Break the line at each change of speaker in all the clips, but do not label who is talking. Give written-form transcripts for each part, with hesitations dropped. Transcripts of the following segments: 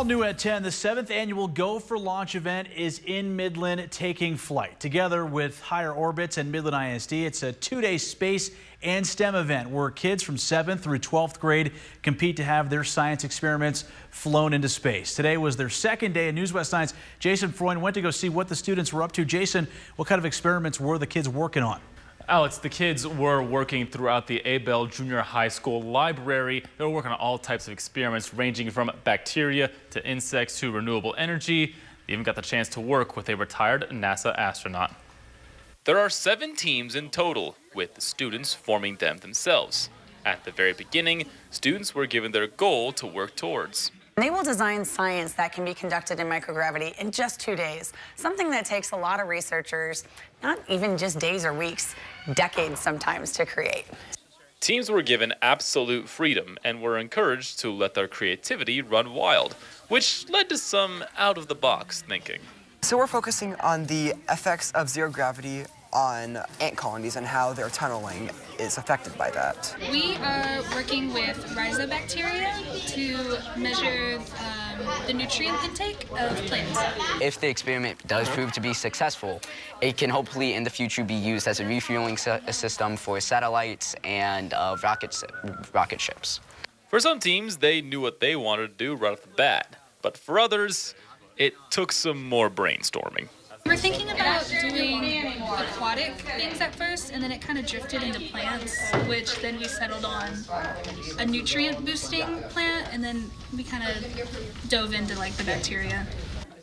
All new at 10, the 7th annual Go for Launch event is in Midland taking flight. Together with Higher Orbits and Midland ISD, it's a 2-day space and STEM event where kids from 7th through 12th grade compete to have their science experiments flown into space. Today was their second day in News West 9's Jason Freund went to go see what the students were up to. Jason, what kind of experiments were the kids working on?
Alex, the kids were working throughout the Abell Junior High School library. They were working on all types of experiments ranging from bacteria to insects to renewable energy. They even got the chance to work with a retired NASA astronaut.
There are 7 teams in total, with the students forming them themselves. At the very beginning, students were given their goal to work towards.
They will design science that can be conducted in microgravity in just 2 days, something that takes a lot of researchers, not even just days or weeks, decades sometimes to create.
Teams were given absolute freedom and were encouraged to let their creativity run wild, which led to some out-of-the-box thinking.
So we're focusing on the effects of zero gravity on ant colonies and how their tunneling is affected by that.
We are working with rhizobacteria to measure the nutrient intake of plants.
If the experiment does prove to be successful, it can hopefully in the future be used as a refueling system for satellites and rocket ships.
For some teams, they knew what they wanted to do right off the bat, but for others, it took some more brainstorming.
We're thinking about doing aquatic things at first, and then it kind of drifted into plants, which then we settled on a nutrient boosting plant, and then we kind of dove into like the bacteria.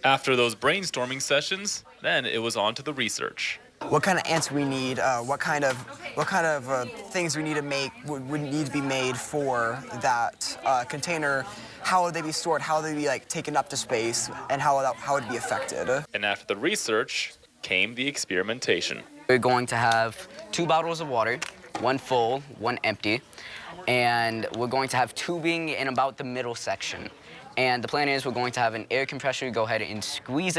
After those brainstorming sessions, then it was on to the research.
What kind of ants we need, what kind of things we need to make would need to be made for that container. How would they be stored? How would they be taken up to space, and how would it be affected?
And after the research came the experimentation.
We're going to have 2 bottles of water, 1 full, 1 empty, and we're going to have tubing in about the middle section. And the plan is we're going to have an air compressor go ahead and squeeze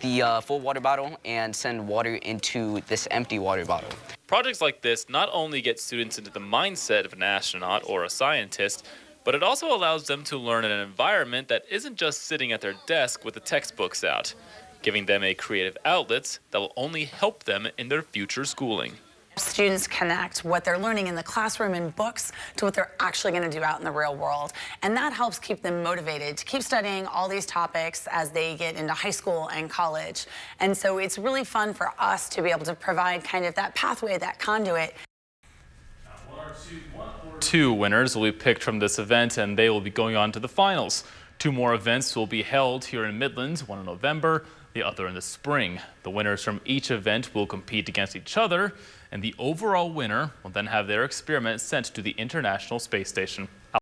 the full water bottle and send water into this empty water bottle.
Projects like this not only get students into the mindset of an astronaut or a scientist, but it also allows them to learn in an environment that isn't just sitting at their desk with the textbooks out, giving them a creative outlet that will only help them in their future schooling.
Students connect what they're learning in the classroom and books to what they're actually going to do out in the real world. And that helps keep them motivated to keep studying all these topics as they get into high school and college. And so it's really fun for us to be able to provide kind of that pathway, that conduit.
2 winners will be picked from this event, and they will be going on to the finals. 2 more events will be held here in Midlands, one in November, the other in the spring. The winners from each event will compete against each other, and the overall winner will then have their experiment sent to the International Space Station.